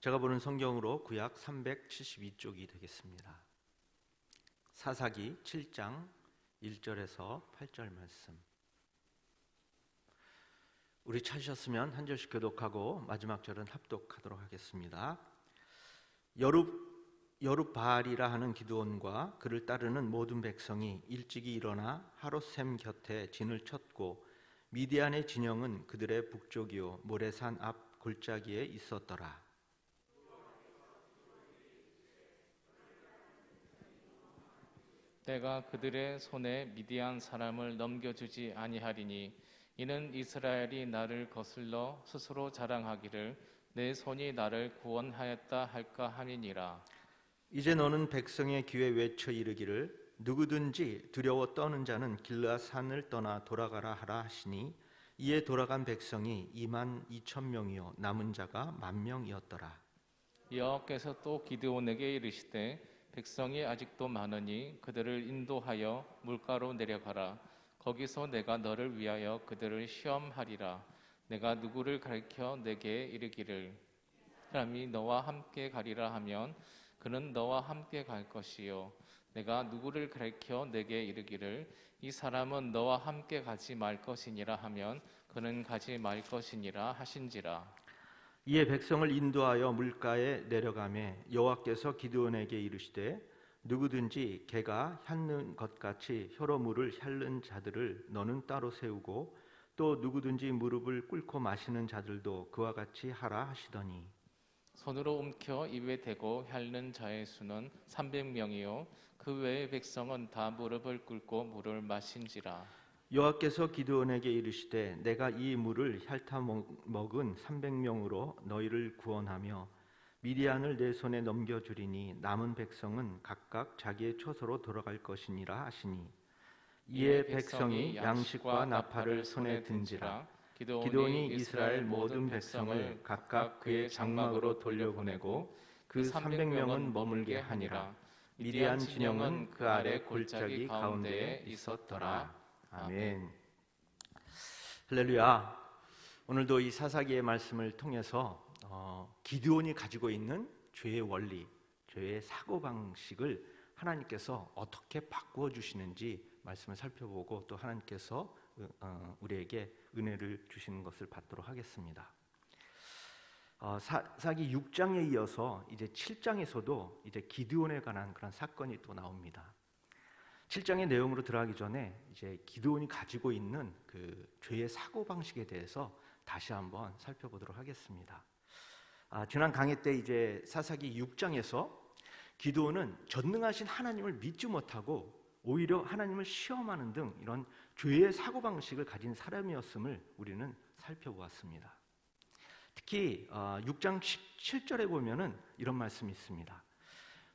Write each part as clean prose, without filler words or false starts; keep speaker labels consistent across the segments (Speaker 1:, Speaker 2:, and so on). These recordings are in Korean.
Speaker 1: 제가 보는 성경으로 구약 372쪽이 되겠습니다. 사사기 7장 1절에서 8절 말씀. 우리 찾으셨으면 한 절씩 교독하고 마지막 절은 합독하도록 하겠습니다. 여룹바알이라 하는 기드온과 그를 따르는 모든 백성이 일찍이 일어나 하롯셈 곁에 진을 쳤고 미디안의 진영은 그들의 북쪽이요 모레산 앞 골짜기에 있었더라.
Speaker 2: 내가 그들의 손에 미디안 사람을 넘겨주지 아니하리니 이는 이스라엘이 나를 거슬러 스스로 자랑하기를 내 손이 나를 구원하였다 할까 함이니라.
Speaker 1: 이제 너는 백성의 귀에 외쳐 이르기를 누구든지 두려워 떠는 자는 길르앗 산을 떠나 돌아가라 하라 하시니 이에 돌아간 백성이 22,000명이요 남은 자가 10,000명이었더라.
Speaker 2: 여호와께서 또 기드온에게 이르시되 백성이 아직도 많으니 그들을 인도하여 물가로 내려가라. 거기서 내가 너를 위하여 그들을 시험하리라. 내가 누구를 가리켜 내게 이르기를 사람이 너와 함께 가리라 하면 그는 너와 함께 갈 것이요 내가 누구를 가리켜 내게 이르기를 이 사람은 너와 함께 가지 말 것이니라 하면 그는 가지 말 것이니라 하신지라.
Speaker 1: 이에 백성을 인도하여 물가에 내려가매 여호와께서 기드온에게 이르시되 누구든지 개가 핥는 것 같이 혀로 물을 핥는 자들을 너는 따로 세우고 또 누구든지 무릎을 꿇고 마시는 자들도 그와 같이 하라 하시더니
Speaker 2: 손으로 움켜 입에 대고 핥는 자의 수는 300명이요 그 외의 백성은 다 무릎을 꿇고 물을 마신지라.
Speaker 1: 여호와께서 기드온에게 이르시되 내가 이 물을 핥아 먹은 300명으로 너희를 구원하며 미디안을 내 손에 넘겨주리니 남은 백성은 각각 자기의 처소로 돌아갈 것이니라 하시니 이에 백성이 양식과 나팔을 손에 든지라. 기드온이 이스라엘 모든 백성을 각각 그의 장막으로 돌려보내고 그 300명은 머물게 하니라. 미디안 진영은 그 아래 골짜기 가운데에 있었더라. 아멘. 할렐루야. 오늘도 이 사사기의 말씀을 통해서 기드온이 가지고 있는 죄의 원리, 죄의 사고방식을 하나님께서 어떻게 바꾸어 주시는지 말씀을 살펴보고 또 하나님께서 우리에게 은혜를 주시는 것을 받도록 하겠습니다. 사사기 6장에 이어서 이제 7장에서도 이제 기드온에 관한 그런 사건이 또 나옵니다. 7장의 내용으로 들어가기 전에 이제 기드온이 가지고 있는 그 죄의 사고 방식에 대해서 다시 한번 살펴보도록 하겠습니다. 지난 강의 때 이제 사사기 6장에서 기드온은 전능하신 하나님을 믿지 못하고 오히려 하나님을 시험하는 등 이런 죄의 사고 방식을 가진 사람이었음을 우리는 살펴보았습니다. 특히 6장 17절에 보면은 이런 말씀이 있습니다.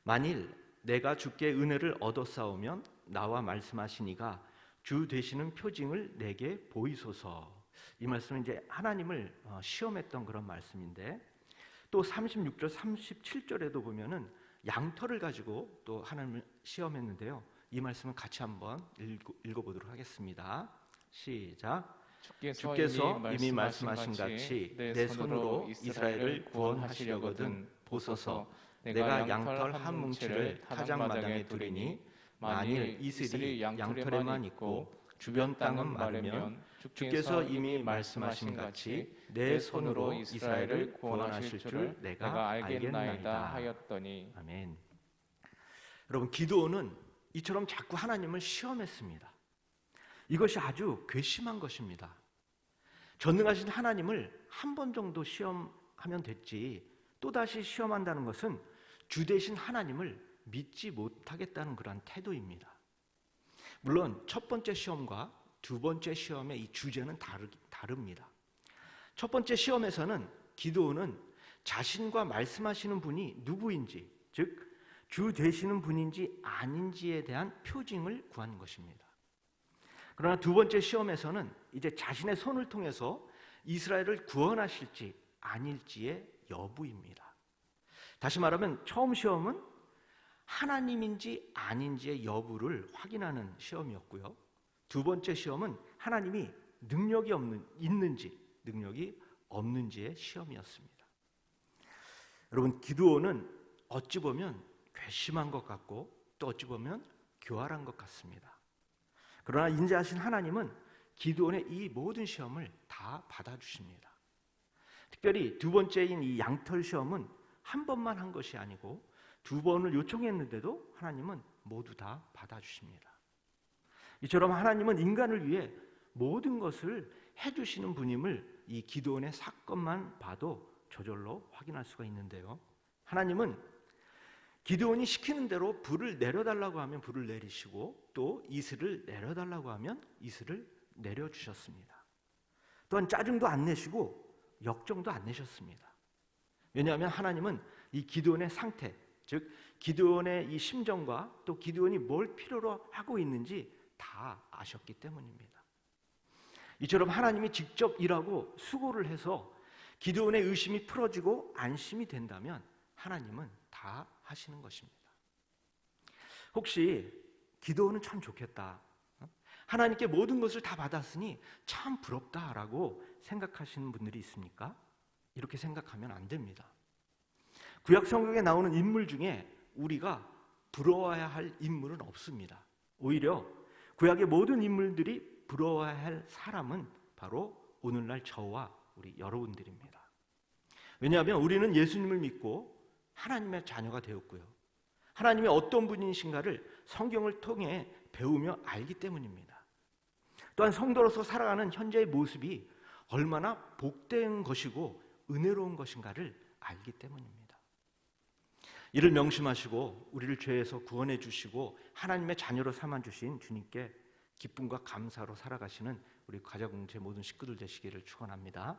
Speaker 1: 만일 내가 주께 은혜를 얻어 싸우면 나와 말씀하시니가 주 되시는 표징을 내게 보이소서. 이 말씀은 이제 하나님을 시험했던 그런 말씀인데 또 36절 37절에도 보면은 양털을 가지고 또 하나님을 시험했는데요. 이 말씀을 같이 한번 읽어보도록 하겠습니다. 시작. 주께서 이미 말씀하신 같이 내 손으로 이스라엘을 구원하시려거든 보소서. 내가 양털 한 뭉치를 타작마당에 두리니 만일 이슬이 양털에만 있고 주변 땅은 마르면 주께서 이미 말씀하신 같이 내 손으로 이스라엘을 구원하실 줄 내가 알겠나이다 하였더니. 아멘. 여러분, 기드온은 이처럼 자꾸 하나님을 시험했습니다. 이것이 아주 괘씸한 것입니다. 전능하신 하나님을 한 번 정도 시험하면 됐지 또다시 시험한다는 것은 주 되신 하나님을 믿지 못하겠다는 그런 태도입니다. 물론 첫 번째 시험과 두 번째 시험의 이 주제는 다릅니다. 첫 번째 시험에서는 기드온은 자신과 말씀하시는 분이 누구인지, 즉 주 되시는 분인지 아닌지에 대한 표징을 구하는 것입니다. 그러나 두 번째 시험에서는 이제 자신의 손을 통해서 이스라엘을 구원하실지 아닐지의 여부입니다. 다시 말하면 처음 시험은 하나님인지 아닌지의 여부를 확인하는 시험이었고요. 두 번째 시험은 하나님이 있는지 능력이 없는지의 시험이었습니다. 여러분, 기드온은 어찌 보면 괘씸한 것 같고 또 어찌 보면 교활한 것 같습니다. 그러나 인자하신 하나님은 기드온의 이 모든 시험을 다 받아주십니다. 특별히 두 번째인 이 양털 시험은 한 번만 한 것이 아니고 두 번을 요청했는데도 하나님은 모두 다 받아주십니다. 이처럼 하나님은 인간을 위해 모든 것을 해주시는 분임을 이 기드온의 사건만 봐도 저절로 확인할 수가 있는데요. 하나님은 기드온이 시키는 대로 불을 내려달라고 하면 불을 내리시고 또 이슬을 내려달라고 하면 이슬을 내려주셨습니다. 또한 짜증도 안 내시고 역정도 안 내셨습니다. 왜냐하면 하나님은 이 기드온의 상태, 즉 기드온의 이 심정과 또 기드온이 뭘 필요로 하고 있는지 다 아셨기 때문입니다. 이처럼 하나님이 직접 일하고 수고를 해서 기드온의 의심이 풀어지고 안심이 된다면 하나님은 다 하시는 것입니다. 혹시 기드온은 참 좋겠다, 하나님께 모든 것을 다 받았으니 참 부럽다라고 생각하시는 분들이 있습니까? 이렇게 생각하면 안 됩니다. 구약 성경에 나오는 인물 중에 우리가 부러워야 할 인물은 없습니다. 오히려 구약의 모든 인물들이 부러워야 할 사람은 바로 오늘날 저와 우리 여러분들입니다. 왜냐하면 우리는 예수님을 믿고 하나님의 자녀가 되었고요, 하나님이 어떤 분이신가를 성경을 통해 배우며 알기 때문입니다. 또한 성도로서 살아가는 현재의 모습이 얼마나 복된 것이고 은혜로운 것인가를 알기 때문입니다. 이를 명심하시고 우리를 죄에서 구원해 주시고 하나님의 자녀로 삼아주신 주님께 기쁨과 감사로 살아가시는 우리 가자공동체 모든 식구들 되시기를 축원합니다.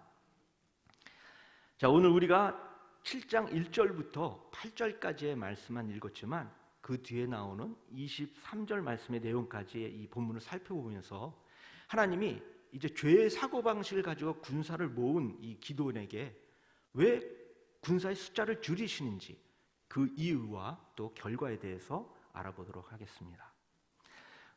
Speaker 1: 자, 오늘 우리가 7장 1절부터 8절까지의 말씀만 읽었지만 그 뒤에 나오는 23절 말씀의 내용까지의 이 본문을 살펴보면서 하나님이 이제 죄의 사고방식을 가지고 군사를 모은 이 기드온에게 왜 군사의 숫자를 줄이시는지 그 이유와 또 결과에 대해서 알아보도록 하겠습니다.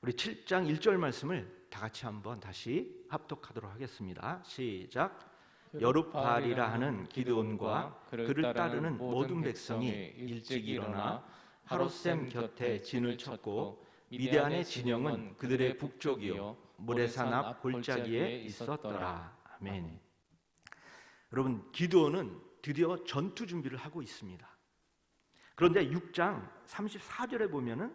Speaker 1: 우리 7장 1절 말씀을 다 같이 한번 다시 합독하도록 하겠습니다. 시작. 여룹바알이라 하는 기드온과 그를 따르는 모든 백성이 일찍 일어나 하롯셈 곁에 진을 쳤고 미디안의 진영은 그들의 북쪽이요 모레산 앞 골짜기에 있었더라. 아멘. 여러분, 기드온은 드디어 전투 준비를 하고 있습니다. 그런데 6장 34절에 보면은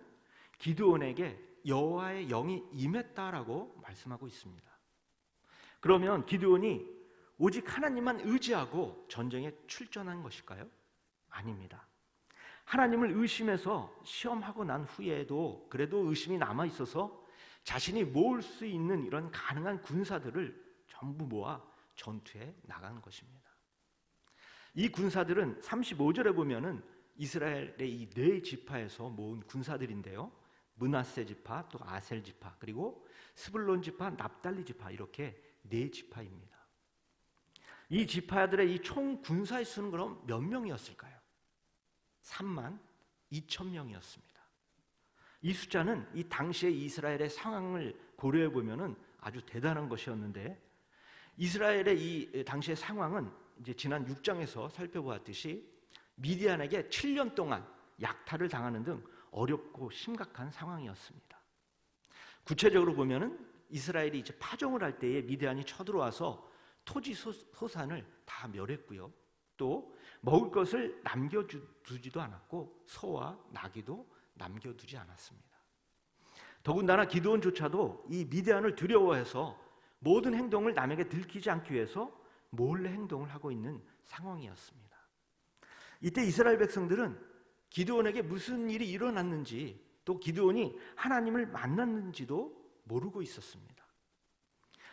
Speaker 1: 기드온에게 여호와의 영이 임했다라고 말씀하고 있습니다. 그러면 기드온이 오직 하나님만 의지하고 전쟁에 출전한 것일까요? 아닙니다. 하나님을 의심해서 시험하고 난 후에도 그래도 의심이 남아 있어서 자신이 모을 수 있는 이런 가능한 군사들을 전부 모아 전투에 나가는 것입니다. 이 군사들은 35절에 보면은 이스라엘의 이 네 지파에서 모은 군사들인데요, 므낫세 지파, 또 아셀 지파, 그리고 스불론 지파, 납달리 지파, 이렇게 네 지파입니다. 이 지파들의 이 총 군사의 수는 그럼 몇 명이었을까요? 3만 2천 명이었습니다. 이 숫자는 이 당시의 이스라엘의 상황을 고려해 보면은 아주 대단한 것이었는데, 이스라엘의 이 당시의 상황은 이제 지난 6장에서 살펴보았듯이 미디안에게 7년 동안 약탈을 당하는 등 어렵고 심각한 상황이었습니다. 구체적으로 보면은 이스라엘이 이제 파종을 할 때에 미디안이 쳐들어와서 토지 소산을 다 멸했고요, 또 먹을 것을 남겨두지도 않았고 소와 나귀도 남겨두지 않았습니다. 더군다나 기드온조차도 이 미디안을 두려워해서 모든 행동을 남에게 들키지 않기 위해서 몰래 행동을 하고 있는 상황이었습니다. 이때 이스라엘 백성들은 기드온에게 무슨 일이 일어났는지 또 기드온이 하나님을 만났는지도 모르고 있었습니다.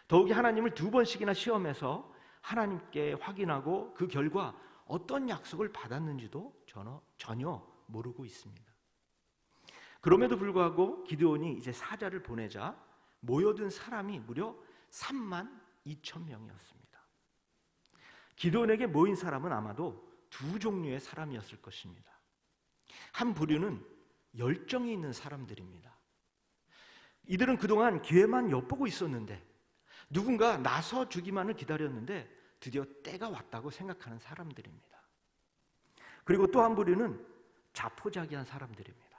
Speaker 1: 더욱이 하나님을 2번씩이나 시험해서 하나님께 확인하고 그 결과 어떤 약속을 받았는지도 전혀 모르고 있습니다. 그럼에도 불구하고 기드온이 이제 사자를 보내자 모여든 사람이 무려 3만 2천 명이었습니다. 기드온에게 모인 사람은 아마도 두 종류의 사람이었을 것입니다. 한 부류는 열정이 있는 사람들입니다. 이들은 그동안 기회만 엿보고 있었는데 누군가 나서주기만을 기다렸는데 드디어 때가 왔다고 생각하는 사람들입니다. 그리고 또 한 부류는 자포자기한 사람들입니다.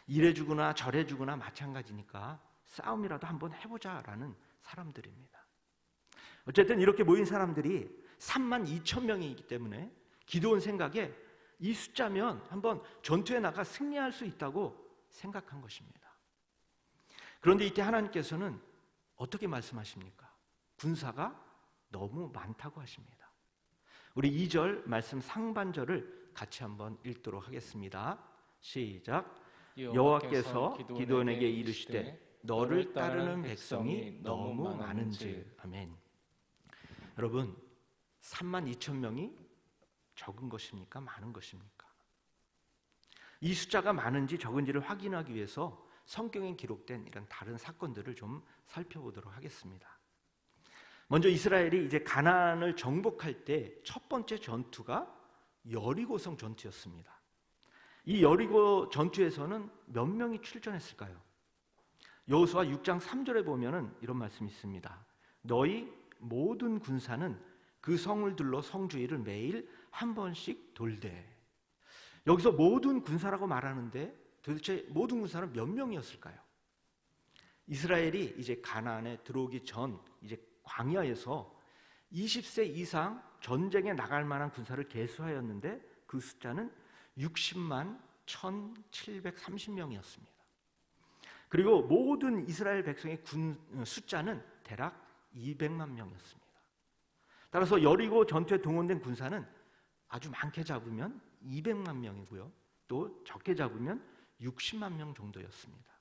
Speaker 1: 이래주거나 저래주거나 마찬가지니까 싸움이라도 한번 해보자라는 사람들입니다. 어쨌든 이렇게 모인 사람들이 32,000명이기 때문에 기드온 생각에 이 숫자면 한번 전투에 나가 승리할 수 있다고 생각한 것입니다. 그런데 이때 하나님께서는 어떻게 말씀하십니까? 군사가 너무 많다고 하십니다. 우리 2절 말씀 상반절을 같이 한번 읽도록 하겠습니다. 시작. 여호와께서 기드온에게 이르시되 너를 따르는 백성이 너무 많은즉. 아멘. 여러분, 32,000명이 적은 것입니까? 많은 것입니까? 이 숫자가 많은지 적은지를 확인하기 위해서 성경에 기록된 이런 다른 사건들을 좀 살펴보도록 하겠습니다. 먼저 이스라엘이 이제 가나안을 정복할 때 첫 번째 전투가 여리고성 전투였습니다. 이 여리고 전투에서는 몇 명이 출전했을까요? 여호수아 6장 3절에 보면은 이런 말씀이 있습니다. 너희 모든 군사는 그 성을 둘러 성 주위를 매일 한 번씩 돌되. 여기서 모든 군사라고 말하는데 도대체 모든 군사는 몇 명이었을까요? 이스라엘이 이제 가나안에 들어오기 전 이제 광야에서 20세 이상 전쟁에 나갈 만한 군사를 계수하였는데 그 숫자는 60만 1,730명이었습니다. 그리고 모든 이스라엘 백성의 군 숫자는 대략 200만 명이었습니다. 따라서 여리고 전투에 동원된 군사는 아주 많게 잡으면 200만 명이고요. 또 적게 잡으면 60만 명 정도였습니다.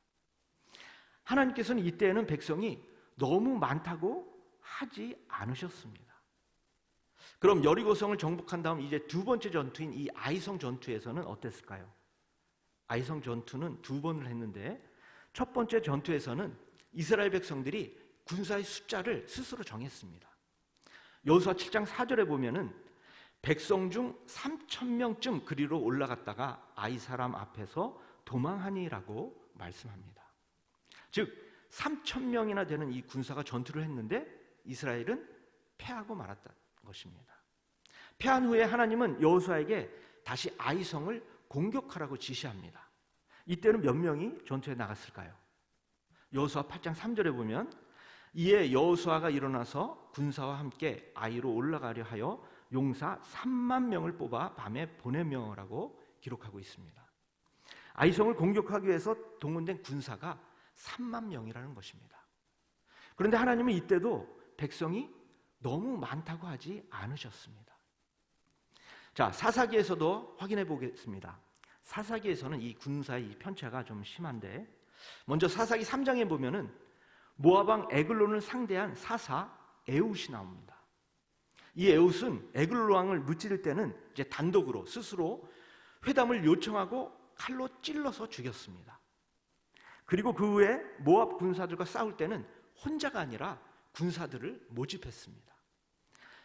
Speaker 1: 하나님께서는 이때에는 백성이 너무 많다고 하지 않으셨습니다. 그럼 여리고성을 정복한 다음 이제 두 번째 전투인 이 아이성 전투에서는 어땠을까요? 아이성 전투는 두 번을 했는데 첫 번째 전투에서는 이스라엘 백성들이 군사의 숫자를 스스로 정했습니다. 여호수아 7장 4절에 보면은 백성 중 3,000명쯤 그리로 올라갔다가 아이 사람 앞에서 도망하니라고 말씀합니다. 즉 3,000명이나 되는 이 군사가 전투를 했는데 이스라엘은 패하고 말았다는 것입니다. 패한 후에 하나님은 여호수아에게 다시 아이성을 공격하라고 지시합니다. 이때는 몇 명이 전투에 나갔을까요? 여호수아 8장 3절에 보면 이에 여호수아가 일어나서 군사와 함께 아이로 올라가려 하여 용사 3만 명을 뽑아 밤에 보내며라고 기록하고 있습니다. 아이성을 공격하기 위해서 동원된 군사가 3만 명이라는 것입니다. 그런데 하나님은 이때도 백성이 너무 많다고 하지 않으셨습니다. 자, 사사기에서도 확인해 보겠습니다. 사사기에서는 이 군사의 이 편차가 좀 심한데 먼저 사사기 3장에 보면은 모압 왕 에글론을 상대한 사사 에훗이 나옵니다. 이 에훗은 에글론 왕을 무찌를 때는 이제 단독으로 스스로 회담을 요청하고 칼로 찔러서 죽였습니다. 그리고 그 후에 모압 군사들과 싸울 때는 혼자가 아니라 군사들을 모집했습니다.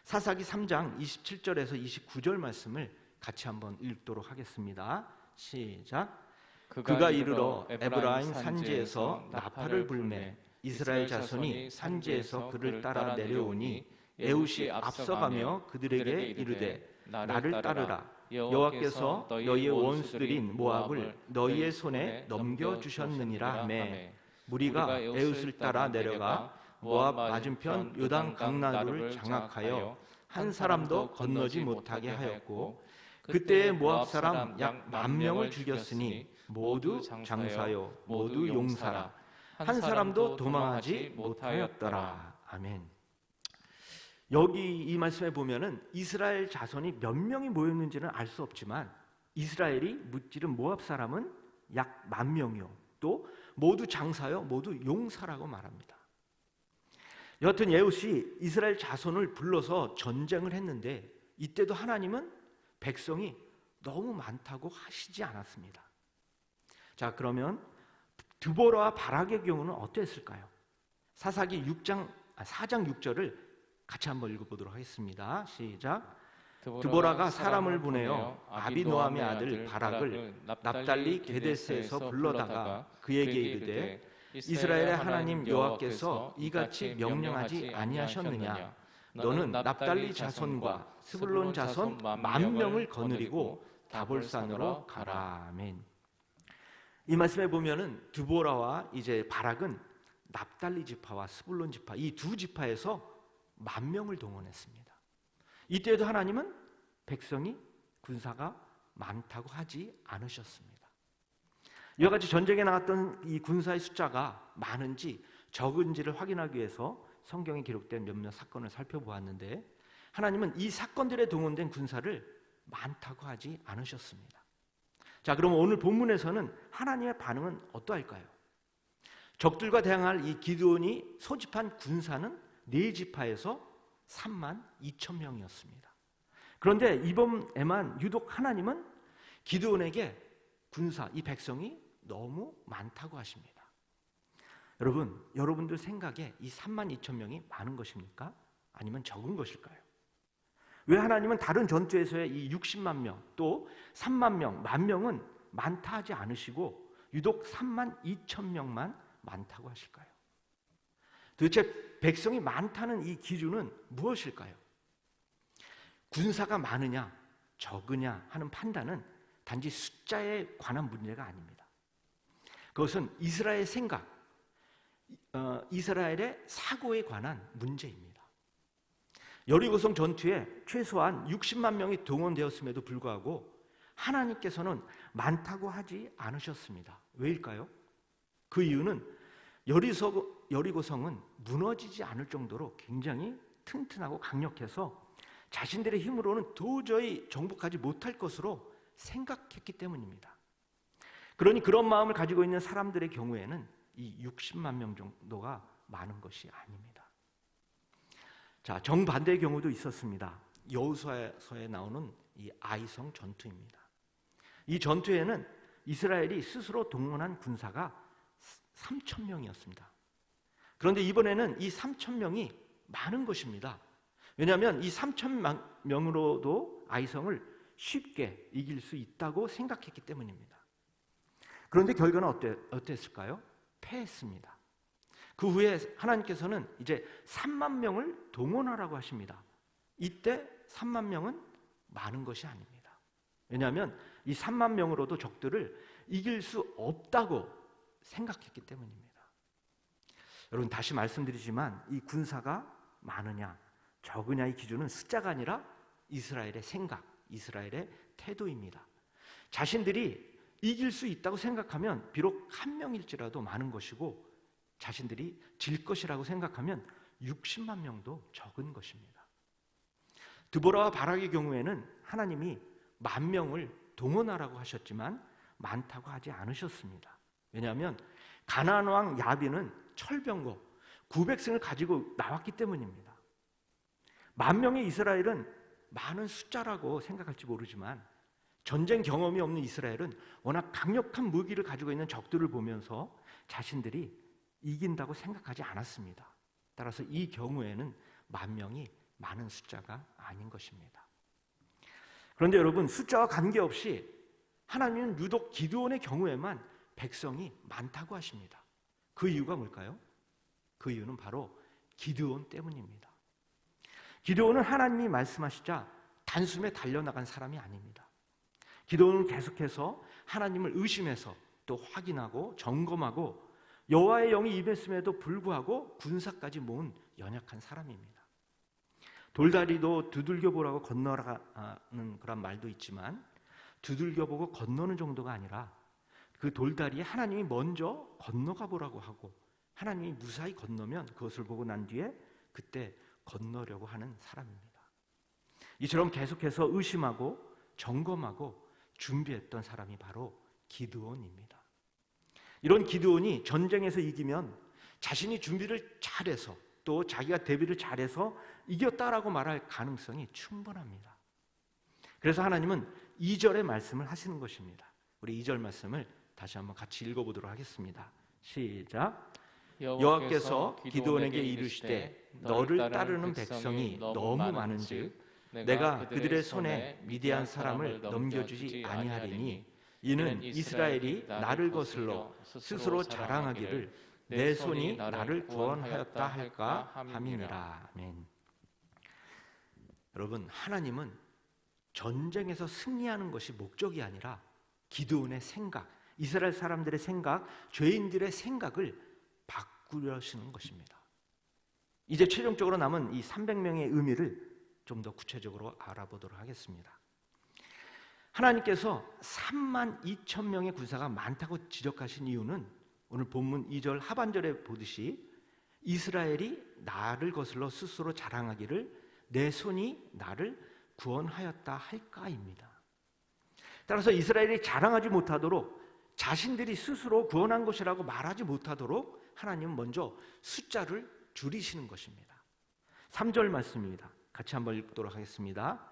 Speaker 1: 사사기 3장 27절에서 29절 말씀을 같이 한번 읽도록 하겠습니다. 시작. 그가 이르러 에브라임 산지에서 나팔을 불매 이스라엘 자손이 산지에서 그를 따라 내려오니 에훗이 앞서가며 그들에게 이르되 나를 따르라. 여호와께서 너희의 원수들인 모압을 너희의 손에 넘겨주셨느니라 하매 무리가 에훗을 따라 내려가 모압 맞은편 요단 강나루를 장악하여 한 사람도 건너지 못하게 하였고 그때의 모압 사람 약 10,000명을 죽였으니 모두 장사요 모두 용사라. 한 사람도 도망하지 못하였더라. 아멘. 여기 이 말씀에 보면은 이스라엘 자손이 몇 명이 모였는지는 알 수 없지만 이스라엘이 무찌른 모압 사람은 약 10,000명이요 또 모두 장사요 모두 용사라고 말합니다. 여하튼 에훗이 이스라엘 자손을 불러서 전쟁을 했는데 이때도 하나님은 백성이 너무 많다고 하시지 않았습니다. 자, 그러면 드보라와 바락의 경우는 어땠을까요? 사사기 4장 6절을 같이 한번 읽어보도록 하겠습니다. 시작. 드보라가 사람을 보내어 아비노함의 아들 바락을 납달리 게데스에서 불러다가 그에게 이르되 이스라엘의 하나님 여호와께서 이같이 명령하지 아니하셨느냐? 너는 납달리 자손과 스불론 자손 10,000명을 거느리고 다볼산으로 가라. 아멘. 이 말씀에 보면은 드보라와 이제 바락은 납달리 지파와 스불론 지파 이 두 지파에서 10,000명을 동원했습니다. 이때에도 하나님은 백성이 군사가 많다고 하지 않으셨습니다. 이와 같이 전쟁에 나갔던 이 군사의 숫자가 많은지 적은지를 확인하기 위해서 성경에 기록된 몇몇 사건을 살펴보았는데 하나님은 이 사건들에 동원된 군사를 많다고 하지 않으셨습니다. 자, 그럼 오늘 본문에서는 하나님의 반응은 어떠할까요? 적들과 대항할 이 기드온이 소집한 군사는 4지파에서 32,000명이었습니다. 그런데 이번에만 유독 하나님은 기드온에게 군사, 이 백성이 너무 많다고 하십니다. 여러분들 생각에 이 32,000명이 많은 것입니까? 아니면 적은 것일까요? 왜 하나님은 다른 전투에서의 이 60만 명, 또 3만 명, 10,000명은 많다 하지 않으시고 유독 32,000명만 많다고 하실까요? 도대체 백성이 많다는 이 기준은 무엇일까요? 군사가 많으냐, 적으냐 하는 판단은 단지 숫자에 관한 문제가 아닙니다. 그것은 이스라엘의 생각, 이스라엘의 사고에 관한 문제입니다. 여리고성 전투에 최소한 60만 명이 동원되었음에도 불구하고 하나님께서는 많다고 하지 않으셨습니다. 왜일까요? 그 이유는 여리고성은 무너지지 않을 정도로 굉장히 튼튼하고 강력해서 자신들의 힘으로는 도저히 정복하지 못할 것으로 생각했기 때문입니다. 그러니 그런 마음을 가지고 있는 사람들의 경우에는 이 60만 명 정도가 많은 것이 아닙니다. 자, 정반대의 경우도 있었습니다. 여호수아서에 나오는 이 아이성 전투입니다. 이 전투에는 이스라엘이 스스로 동원한 군사가 3,000명이었습니다. 그런데 이번에는 이 3,000명이 많은 것입니다. 왜냐하면 이 3,000명으로도 아이성을 쉽게 이길 수 있다고 생각했기 때문입니다. 그런데 결과는 어땠을까요? 패했습니다. 그 후에 하나님께서는 이제 3만 명을 동원하라고 하십니다. 이때 3만 명은 많은 것이 아닙니다. 왜냐하면 이 3만 명으로도 적들을 이길 수 없다고 생각했기 때문입니다. 여러분, 다시 말씀드리지만 이 군사가 많으냐 적으냐의 기준은 숫자가 아니라 이스라엘의 생각, 이스라엘의 태도입니다. 자신들이 이길 수 있다고 생각하면 비록 1명일지라도 많은 것이고 자신들이 질 것이라고 생각하면 60만 명도 적은 것입니다. 드보라와 바락의 경우에는 하나님이 10,000명을 동원하라고 하셨지만 많다고 하지 않으셨습니다. 왜냐하면 가나안 왕 야빈은 철병거 900승을 가지고 나왔기 때문입니다. 10,000명의 이스라엘은 많은 숫자라고 생각할지 모르지만 전쟁 경험이 없는 이스라엘은 워낙 강력한 무기를 가지고 있는 적들을 보면서 자신들이 이긴다고 생각하지 않았습니다. 따라서 이 경우에는 10,000명이 많은 숫자가 아닌 것입니다. 그런데 여러분, 숫자와 관계없이 하나님은 유독 기드온의 경우에만 백성이 많다고 하십니다. 그 이유가 뭘까요? 그 이유는 바로 기드온 때문입니다. 기드온은 하나님이 말씀하시자 단숨에 달려나간 사람이 아닙니다. 기드온은 계속해서 하나님을 의심해서 또 확인하고 점검하고 여호와의 영이 임했음에도 불구하고 군사까지 모은 연약한 사람입니다. 돌다리도 두들겨보라고 건너라는 그런 말도 있지만 두들겨보고 건너는 정도가 아니라 그 돌다리에 하나님이 먼저 건너가 보라고 하고 하나님이 무사히 건너면 그것을 보고 난 뒤에 그때 건너려고 하는 사람입니다. 이처럼 계속해서 의심하고 점검하고 준비했던 사람이 바로 기드온입니다. 이런 기드온이 전쟁에서 이기면 자신이 준비를 잘해서 또 자기가 대비를 잘해서 이겼다라고 말할 가능성이 충분합니다. 그래서 하나님은 2절의 말씀을 하시는 것입니다. 우리 2절 말씀을 다시 한번 같이 읽어보도록 하겠습니다. 시작. 여호와께서 기드온에게 이르시되 너를 따르는 백성이 너무 많은즉 내가 그들의 손에 미디안 사람을 넘겨주지 아니하리니 이는 이스라엘이 나를 거슬러 스스로 자랑하기를 내 손이 나를 구원하였다 할까 함이니라. 아멘. 여러분, 하나님은 전쟁에서 승리하는 것이 목적이 아니라 기드온의 생각, 이스라엘 사람들의 생각, 죄인들의 생각을 바꾸려시는 것입니다. 이제 최종적으로 남은 이 300명의 의미를 좀 더 구체적으로 알아보도록 하겠습니다. 하나님께서 3만 2천 명의 군사가 많다고 지적하신 이유는 오늘 본문 2절 하반절에 보듯이 이스라엘이 나를 거슬러 스스로 자랑하기를 내 손이 나를 구원하였다 할까입니다. 따라서 이스라엘이 자랑하지 못하도록, 자신들이 스스로 구원한 것이라고 말하지 못하도록 하나님은 먼저 숫자를 줄이시는 것입니다. 3절 말씀입니다. 같이 한번 읽도록 하겠습니다.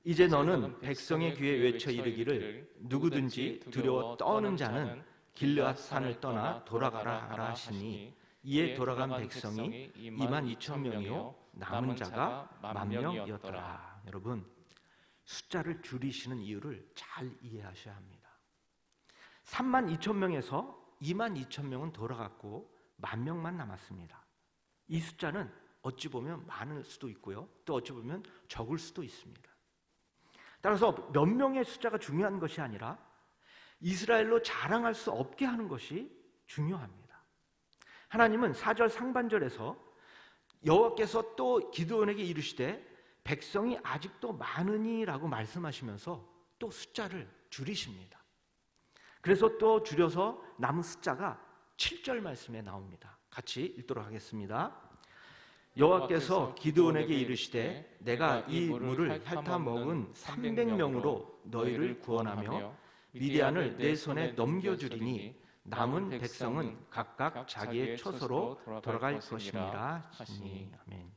Speaker 1: 이제 너는 백성의 귀에 외쳐 이르기를 누구든지 두려워 떠는 자는 길르앗 산을 떠나 돌아가라 하라 하시니 이에 돌아간 백성이 2만 2천 명이요 남은 자가 10,000명이었더라. 여러분, 숫자를 줄이시는 이유를 잘 이해하셔야 합니다. 3만 2천 명에서 2만 2천 명은 돌아갔고 10,000명만 남았습니다. 이 숫자는 어찌 보면 많을 수도 있고요, 또 어찌 보면 적을 수도 있습니다. 따라서 몇 명의 숫자가 중요한 것이 아니라 이스라엘로 자랑할 수 없게 하는 것이 중요합니다. 하나님은 4절 상반절에서 여호와께서 또 기드온에게 이르시되 백성이 아직도 많으니라고 말씀하시면서 또 숫자를 줄이십니다. 그래서 또 줄여서 남은 숫자가 7절 말씀에 나옵니다. 같이 읽도록 하겠습니다. 여호와께서 기드온에게 이르시되 내가 이 물을 핥아 먹은 300명으로 너희를 구원하며 미디안을 내 손에 넘겨주리니 남은 백성은 각각 자기의 처소로 돌아갈 것이니라 하시니. 아멘.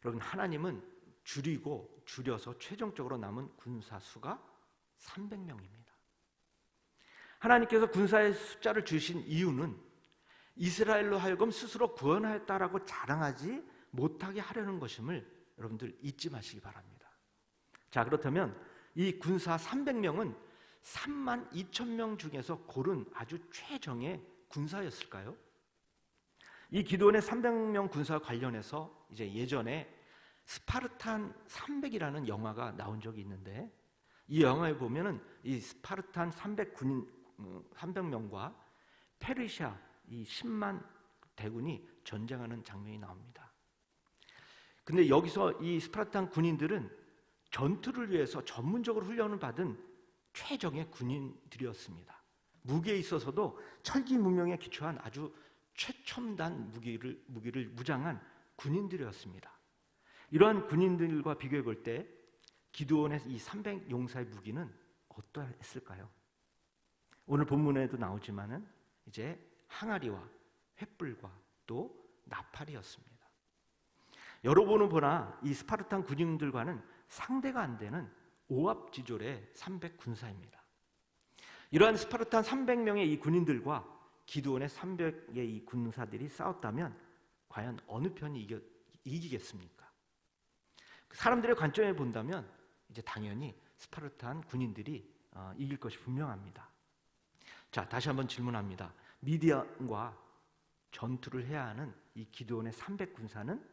Speaker 1: 여러분, 하나님은 줄이고 줄여서 최종적으로 남은 군사 수가 300명입니다. 하나님께서 군사의 숫자를 주신 이유는 이스라엘로 하여금 스스로 구원하였다라고 자랑하지 못하게 하려는 것임을 여러분들 잊지 마시기 바랍니다. 자, 그렇다면 이 군사 300명은 3만 2천 명 중에서 고른 아주 최정의 군사였을까요? 이 기드온의 300명 군사와 관련해서 이제 예전에 스파르탄 300이라는 영화가 나온 적이 있는데, 이 영화에 보면은 이 스파르탄 300명과 페르시아 이 10만 대군이 전쟁하는 장면이 나옵니다. 근데 여기서 이 스파르탄 군인들은 전투를 위해서 전문적으로 훈련을 받은 최정의 군인들이었습니다. 무기에 있어서도 철기 문명에 기초한 아주 최첨단 무기를 무장한 군인들이었습니다. 이러한 군인들과 비교해 볼 때 기드온의 이 300 용사의 무기는 어떠했을까요? 오늘 본문에도 나오지만은 이제 항아리와 횃불과 또 나팔이었습니다. 여러분은 보나 이 스파르탄 군인들과는 상대가 안 되는 오합지졸의 300 군사입니다. 이러한 스파르탄 300명의 이 군인들과 기드온의 300의 이 군사들이 싸웠다면 과연 어느 편이 이기겠습니까? 사람들의 관점에 본다면 이제 당연히 스파르탄 군인들이 이길 것이 분명합니다. 자, 다시 한번 질문합니다. 미디안과 전투를 해야 하는 이 기드온의 300 군사는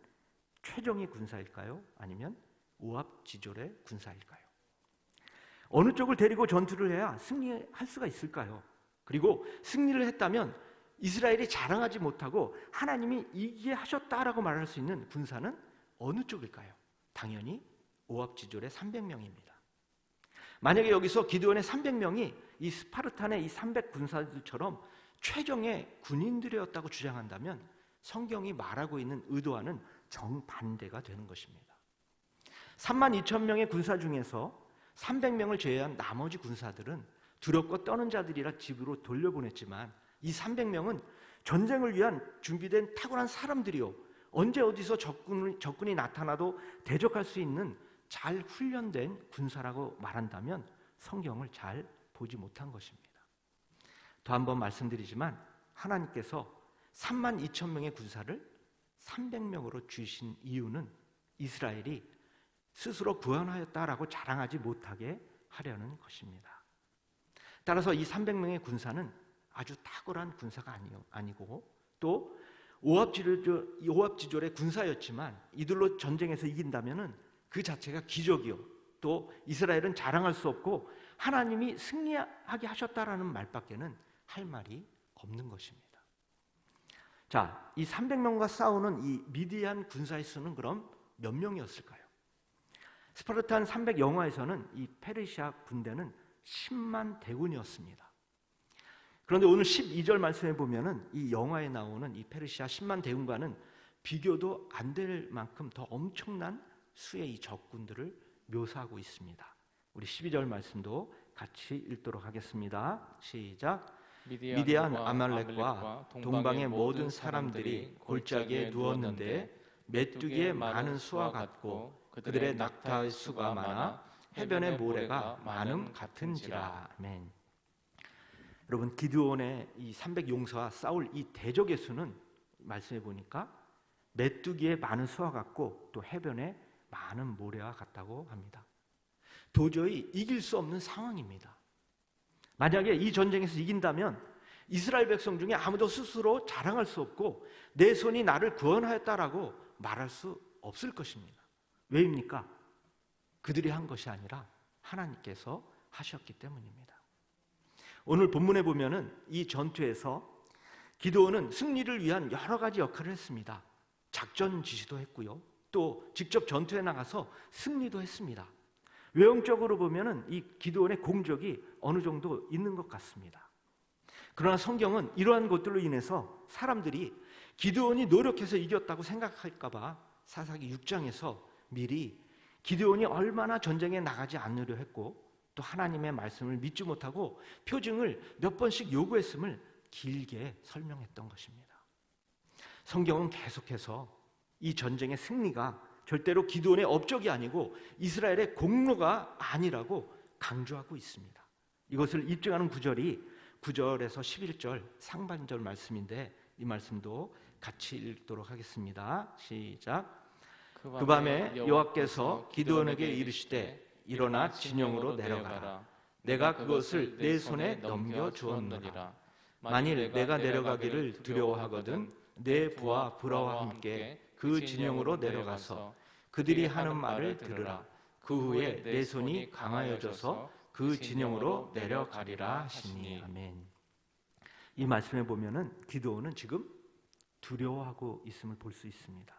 Speaker 1: 최정의 군사일까요? 아니면 오합지졸의 군사일까요? 어느 쪽을 데리고 전투를 해야 승리할 수가 있을까요? 그리고 승리를 했다면 이스라엘이 자랑하지 못하고 하나님이 이기게 하셨다라고 말할 수 있는 군사는 어느 쪽일까요? 당연히 오합지졸의 300명입니다. 만약에 여기서 기드온의 300명이 이 스파르탄의 이 300 군사들처럼 최정의 군인들이었다고 주장한다면 성경이 말하고 있는 의도와는 정반대가 되는 것입니다. 3만 2천 명의 군사 중에서 300명을 제외한 나머지 군사들은 두렵고 떠는 자들이라 집으로 돌려보냈지만 이 300명은 전쟁을 위한 준비된 탁월한 사람들이요, 언제 어디서 적군이 나타나도 대적할 수 있는 잘 훈련된 군사라고 말한다면 성경을 잘 보지 못한 것입니다. 더 한 번 말씀드리지만 하나님께서 3만 2천 명의 군사를 300명으로 주신 이유는 이스라엘이 스스로 구원하였다라고 자랑하지 못하게 하려는 것입니다. 따라서 이 300명의 군사는 아주 탁월한 군사가 아니고 또 오합지졸의 군사였지만 이들로 전쟁에서 이긴다면은 그 자체가 기적이요, 또 이스라엘은 자랑할 수 없고 하나님이 승리하게 하셨다라는 말밖에는 할 말이 없는 것입니다. 자, 이 300명과 싸우는 이 미디안 군사의 수는 그럼 몇 명이었을까요? 스파르탄 300 영화에서는 이 페르시아 군대는 10만 대군이었습니다. 그런데 오늘 12절 말씀에 보면은 이 영화에 나오는 이 페르시아 10만 대군과는 비교도 안 될 만큼 더 엄청난 수의 이 적군들을 묘사하고 있습니다. 우리 12절 말씀도 같이 읽도록 하겠습니다. 시작. 미디안 아말렉과 동방의 모든 사람들이 골짜기에 누웠는데 메뚜기의 많은 수와 같고 그들의 낙타의 수가 많아 해변의 모래가 많음 같은지라. 아멘. 여러분, 기드온의 이 300 용사와 싸울 이 대적의 수는 말씀해 보니까 메뚜기의 많은 수와 같고 또 해변의 많은 모래와 같다고 합니다. 도저히 이길 수 없는 상황입니다. 만약에 이 전쟁에서 이긴다면 이스라엘 백성 중에 아무도 스스로 자랑할 수 없고 내 손이 나를 구원하였다라고 말할 수 없을 것입니다. 왜입니까? 그들이 한 것이 아니라 하나님께서 하셨기 때문입니다. 오늘 본문에 보면은 이 전투에서 기드온은 승리를 위한 여러 가지 역할을 했습니다. 작전 지시도 했고요. 또 직접 전투에 나가서 승리도 했습니다. 외형적으로 보면은 이 기드온의 공적이 어느 정도 있는 것 같습니다. 그러나 성경은 이러한 것들로 인해서 사람들이 기드온이 노력해서 이겼다고 생각할까 봐 사사기 6장에서 미리 기드온이 얼마나 전쟁에 나가지 않으려 했고 또 하나님의 말씀을 믿지 못하고 표징을 몇 번씩 요구했음을 길게 설명했던 것입니다. 성경은 계속해서 이 전쟁의 승리가 절대로 기드온의 업적이 아니고 이스라엘의 공로가 아니라고 강조하고 있습니다. 이것을 입증하는 구절이 9절에서 11절 상반절 말씀인데 이 말씀도 같이 읽도록 하겠습니다. 시작. 그 밤에 여호와께서 기드온에게 이르시되 일어나 진영으로 내려가라. 내가 그것을 내 손에 넘겨주었노라. 만일 내가 내려가기를 두려워하거든 내 부하 브라와 함께 그 진영으로 내려가서 그들이 하는 말을 들으라. 그 후에 내 손이 강하여져서 그 진영으로 내려가리라 하시니. 아멘. 이 말씀에 보면은 기드온은 지금 두려워하고 있음을 볼 수 있습니다.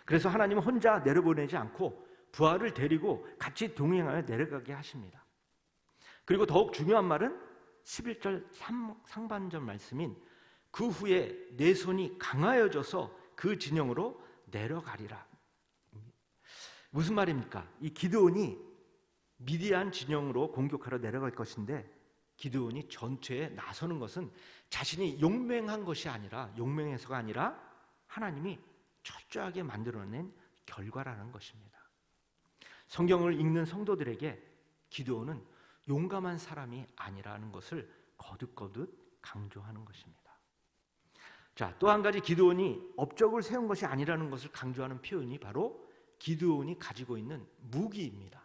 Speaker 1: 그래서 하나님은 혼자 내려보내지 않고 부하를 데리고 같이 동행하여 내려가게 하십니다. 그리고 더욱 중요한 말은 11절 상반절 말씀인 그 후에 내 손이 강하여져서 그 진영으로 내려가리라. 무슨 말입니까? 이 기드온이 미디안 진영으로 공격하러 내려갈 것인데 기드온이 전투에 나서는 것은 자신이 용맹한 것이 아니라 용맹해서가 아니라 하나님이 철저하게 만들어낸 결과라는 것입니다. 성경을 읽는 성도들에게 기드온은 용감한 사람이 아니라는 것을 거듭거듭 강조하는 것입니다. 자, 또 한 가지 기드온이 업적을 세운 것이 아니라는 것을 강조하는 표현이 바로 기드온이 가지고 있는 무기입니다.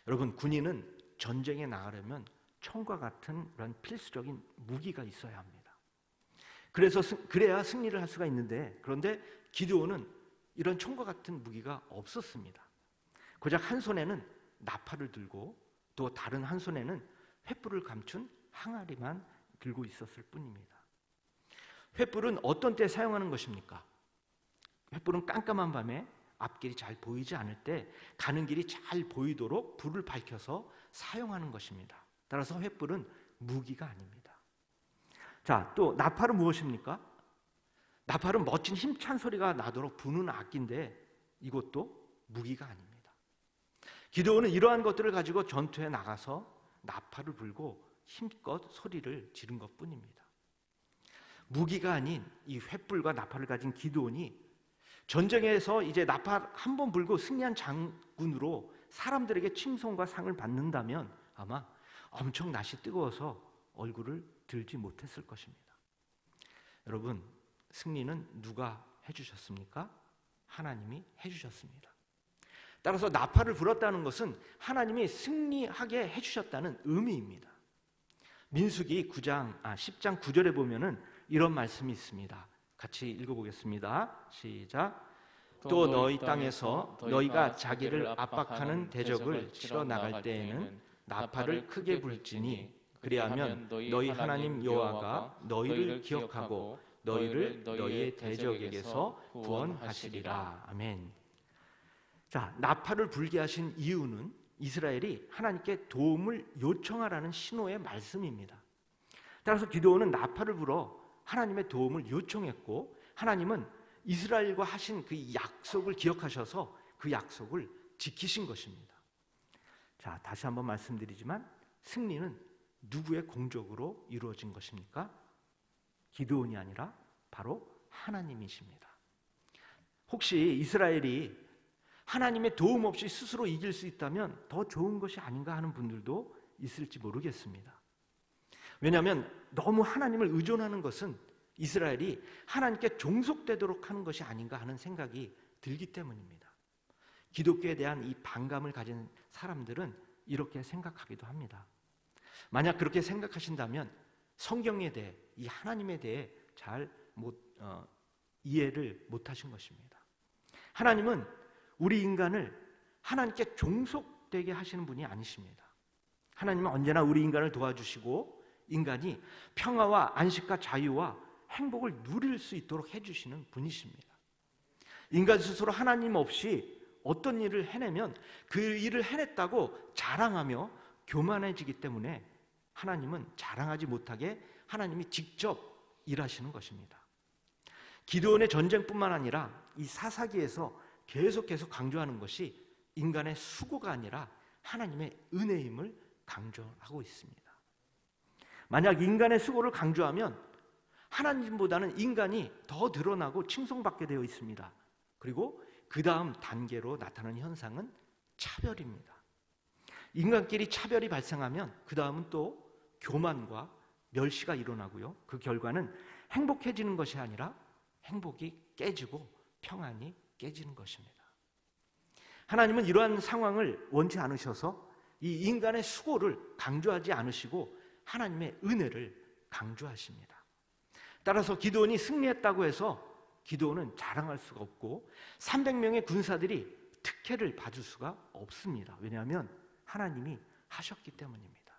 Speaker 1: 여러분, 군인은 전쟁에 나가려면 총과 같은 그런 필수적인 무기가 있어야 합니다. 그래야 승리를 할 수가 있는데 그런데 기드온은 이런 총과 같은 무기가 없었습니다. 고작 한 손에는 나팔을 들고 또 다른 한 손에는 횃불을 감춘 항아리만 들고 있었을 뿐입니다. 횃불은 어떤 때 사용하는 것입니까? 횃불은 깜깜한 밤에 앞길이 잘 보이지 않을 때 가는 길이 잘 보이도록 불을 밝혀서 사용하는 것입니다. 따라서 횃불은 무기가 아닙니다. 자, 또 나팔은 무엇입니까? 나팔은 멋진 힘찬 소리가 나도록 부는 악기인데 이것도 무기가 아닙니다. 기드온은 이러한 것들을 가지고 전투에 나가서 나팔을 불고 힘껏 소리를 지른 것뿐입니다. 무기가 아닌 이 횃불과 나팔을 가진 기드온이 전쟁에서 이제 나팔 한 번 불고 승리한 장군으로 사람들에게 칭송과 상을 받는다면 아마 엄청 낯이 뜨거워서 얼굴을 들지 못했을 것입니다. 여러분, 승리는 누가 해주셨습니까? 하나님이 해주셨습니다. 따라서 나팔을 불었다는 것은 하나님이 승리하게 해주셨다는 의미입니다. 민수기 10장 9절에 보면은 이런 말씀이 있습니다. 같이 읽어보겠습니다. 시작. 또 너희 땅에서 너희가 자기를 압박하는 대적을 치러 나갈 때에는 나팔을 크게 불지니 그리하면 너희 하나님 여호와가 너희를 기억하고 너희를 너희의 대적에게서 구원하시리라. 아멘. 자, 나팔을 불게 하신 이유는 이스라엘이 하나님께 도움을 요청하라는 신호의 말씀입니다. 따라서 기드온은 나팔을 불어 하나님의 도움을 요청했고, 하나님은 이스라엘과 하신 그 약속을 기억하셔서 그 약속을 지키신 것입니다. 자, 다시 한번 말씀드리지만 승리는 누구의 공적으로 이루어진 것입니까? 기드온이 아니라 바로 하나님이십니다. 혹시 이스라엘이 하나님의 도움 없이 스스로 이길 수 있다면 더 좋은 것이 아닌가 하는 분들도 있을지 모르겠습니다. 왜냐하면 너무 하나님을 의존하는 것은 이스라엘이 하나님께 종속되도록 하는 것이 아닌가 하는 생각이 들기 때문입니다. 기독교에 대한 이 반감을 가진 사람들은 이렇게 생각하기도 합니다. 만약 그렇게 생각하신다면 성경에 대해, 이 하나님에 대해 잘 이해를 못하신 것입니다. 하나님은 우리 인간을 하나님께 종속되게 하시는 분이 아니십니다. 하나님은 언제나 우리 인간을 도와주시고 인간이 평화와 안식과 자유와 행복을 누릴 수 있도록 해주시는 분이십니다. 인간 스스로 하나님 없이 어떤 일을 해내면 그 일을 해냈다고 자랑하며 교만해지기 때문에 하나님은 자랑하지 못하게 하나님이 직접 일하시는 것입니다. 기드온의 전쟁뿐만 아니라 이 사사기에서 계속해서 강조하는 것이 인간의 수고가 아니라 하나님의 은혜임을 강조하고 있습니다. 만약 인간의 수고를 강조하면 하나님보다는 인간이 더 드러나고 칭송받게 되어 있습니다. 그리고 그 다음 단계로 나타나는 현상은 차별입니다. 인간끼리 차별이 발생하면 그 다음은 또 교만과 멸시가 일어나고요. 그 결과는 행복해지는 것이 아니라 행복이 깨지고 평안이 깨지는 것입니다. 하나님은 이러한 상황을 원치 않으셔서 이 인간의 수고를 강조하지 않으시고 하나님의 은혜를 강조하십니다. 따라서 기드온이 승리했다고 해서 기드온은 자랑할 수가 없고 300명의 군사들이 특혜를 받을 수가 없습니다. 왜냐하면 하나님이 하셨기 때문입니다.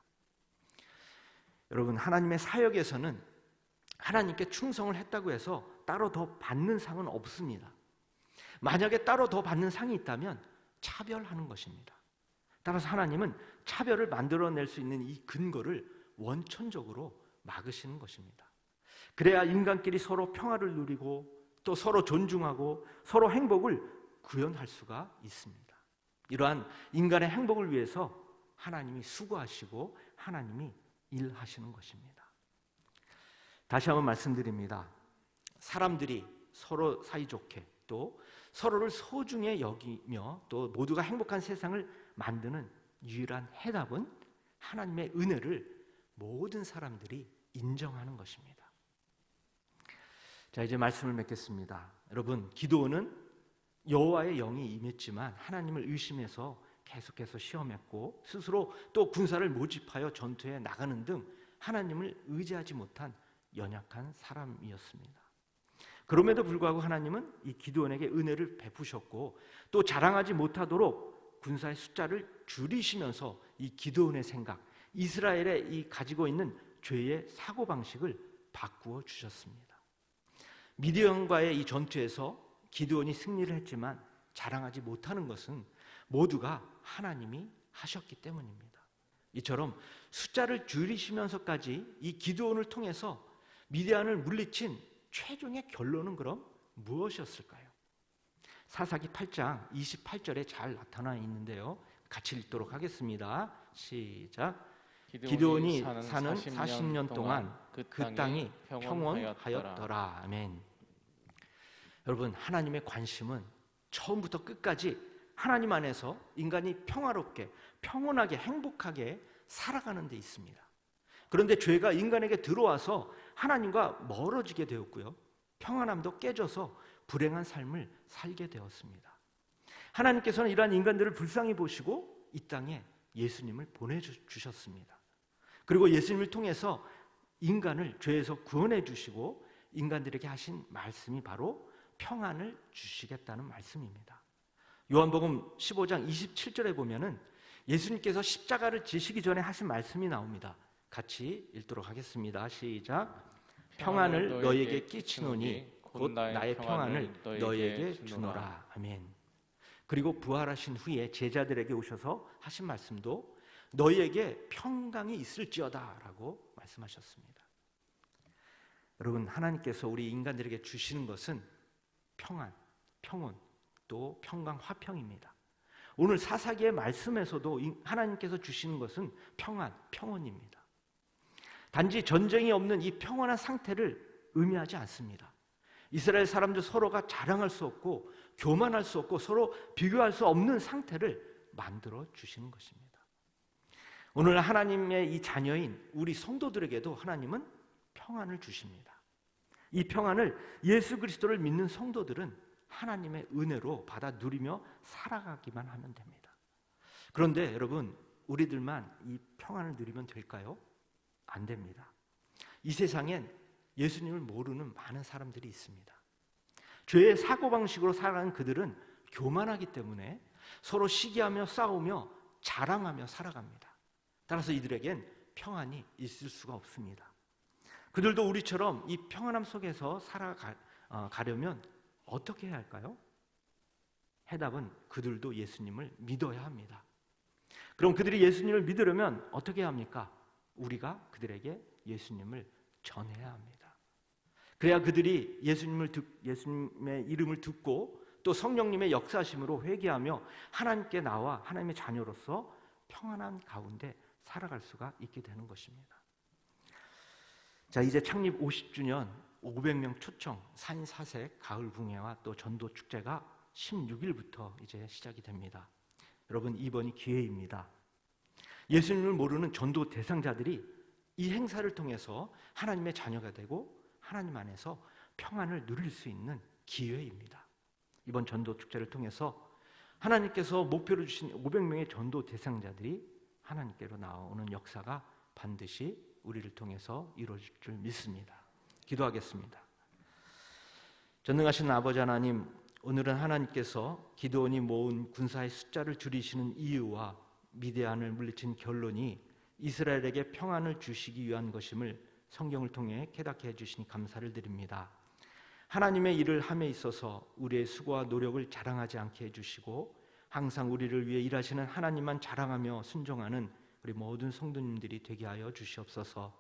Speaker 1: 여러분, 하나님의 사역에서는 하나님께 충성을 했다고 해서 따로 더 받는 상은 없습니다. 만약에 따로 더 받는 상이 있다면 차별하는 것입니다. 따라서 하나님은 차별을 만들어낼 수 있는 이 근거를 원천적으로 막으시는 것입니다. 그래야 인간끼리 서로 평화를 누리고 또 서로 존중하고 서로 행복을 구현할 수가 있습니다. 이러한 인간의 행복을 위해서 하나님이 수고하시고 하나님이 일하시는 것입니다. 다시 한번 말씀드립니다. 사람들이 서로 사이좋게 또 서로를 소중히 여기며 또 모두가 행복한 세상을 만드는 유일한 해답은 하나님의 은혜를 모든 사람들이 인정하는 것입니다. 자, 이제 말씀을 맺겠습니다. 여러분, 기드온은 여호와의 영이 임했지만 하나님을 의심해서 계속해서 시험했고 스스로 또 군사를 모집하여 전투에 나가는 등 하나님을 의지하지 못한 연약한 사람이었습니다. 그럼에도 불구하고 하나님은 이 기드온에게 은혜를 베푸셨고 또 자랑하지 못하도록 군사의 숫자를 줄이시면서 이 기드온의 생각, 이스라엘의 이 가지고 있는 죄의 사고방식을 바꾸어 주셨습니다. 미디안과의 이 전투에서 기드온이 승리를 했지만 자랑하지 못하는 것은 모두가 하나님이 하셨기 때문입니다. 이처럼 숫자를 줄이시면서까지 이 기드온을 통해서 미디안을 물리친 최종의 결론은 그럼 무엇이었을까요? 사사기 8장 28절에 잘 나타나 있는데요. 같이 읽도록 하겠습니다. 시작. 기드온이 사는 40년 동안 그 땅이 평온하였더라. 아멘. 여러분, 하나님의 관심은 처음부터 끝까지 하나님 안에서 인간이 평화롭게, 평온하게, 행복하게 살아가는 데 있습니다. 그런데 죄가 인간에게 들어와서 하나님과 멀어지게 되었고요. 평안함도 깨져서 불행한 삶을 살게 되었습니다. 하나님께서는 이러한 인간들을 불쌍히 보시고 이 땅에 예수님을 보내주셨습니다. 그리고 예수님을 통해서 인간을 죄에서 구원해 주시고 인간들에게 하신 말씀이 바로 평안을 주시겠다는 말씀입니다. 요한복음 15장 27절에 보면은 예수님께서 십자가를 지시기 전에 하신 말씀이 나옵니다. 같이 읽도록 하겠습니다. 시작. 평안을 너희에게 끼치노니 곧 나의 평안을 너희에게 주노라. 아멘. 그리고 부활하신 후에 제자들에게 오셔서 하신 말씀도 너희에게 평강이 있을지어다 라고 말씀하셨습니다. 여러분, 하나님께서 우리 인간들에게 주시는 것은 평안, 평온, 또 평강, 화평입니다. 오늘 사사기의 말씀에서도 하나님께서 주시는 것은 평안, 평온입니다. 단지 전쟁이 없는 이 평온한 상태를 의미하지 않습니다. 이스라엘 사람들 서로가 자랑할 수 없고 교만할 수 없고 서로 비교할 수 없는 상태를 만들어 주시는 것입니다. 오늘 하나님의 이 자녀인 우리 성도들에게도 하나님은 평안을 주십니다. 이 평안을 예수 그리스도를 믿는 성도들은 하나님의 은혜로 받아 누리며 살아가기만 하면 됩니다. 그런데 여러분, 우리들만 이 평안을 누리면 될까요? 안 됩니다. 이 세상엔 예수님을 모르는 많은 사람들이 있습니다. 죄의 사고방식으로 살아가는 그들은 교만하기 때문에 서로 시기하며 싸우며 자랑하며 살아갑니다. 따라서 이들에겐 평안이 있을 수가 없습니다. 그들도 우리처럼 이 평안함 속에서 살아가려면 어떻게 해야 할까요? 해답은 그들도 예수님을 믿어야 합니다. 그럼 그들이 예수님을 믿으려면 어떻게 해야 합니까? 우리가 그들에게 예수님을 전해야 합니다. 그래야 그들이 예수님의 이름을 듣고 또 성령님의 역사심으로 회개하며 하나님께 나와 하나님의 자녀로서 평안한 가운데 살아갈 수가 있게 되는 것입니다. 자, 이제 창립 50주년 500명 초청 산사색 가을 붕회와 또 전도 축제가 16일부터 이제 시작이 됩니다. 여러분, 이번이 기회입니다. 예수님을 모르는 전도 대상자들이 이 행사를 통해서 하나님의 자녀가 되고 하나님 안에서 평안을 누릴 수 있는 기회입니다. 이번 전도 축제를 통해서 하나님께서 목표로 주신 500명의 전도 대상자들이 하나님께로 나오는 역사가 반드시 우리를 통해서 이루어질 줄 믿습니다. 기도하겠습니다. 전능하신 아버지 하나님, 오늘은 하나님께서 기드온이 모은 군사의 숫자를 줄이시는 이유와 미디안을 물리친 결론이 이스라엘에게 평안을 주시기 위한 것임을 성경을 통해 깨닫게 해주시니 감사를 드립니다. 하나님의 일을 함에 있어서 우리의 수고와 노력을 자랑하지 않게 해주시고 항상 우리를 위해 일하시는 하나님만 자랑하며 순종하는 우리 모든 성도님들이 되게 하여 주시옵소서.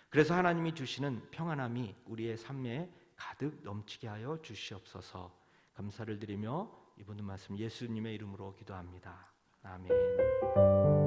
Speaker 1: 그래서 하나님이 주시는 평안함이 우리의 삶에 가득 넘치게 하여 주시옵소서. 감사를 드리며 이번 말씀 예수님의 이름으로 기도합니다. 아멘.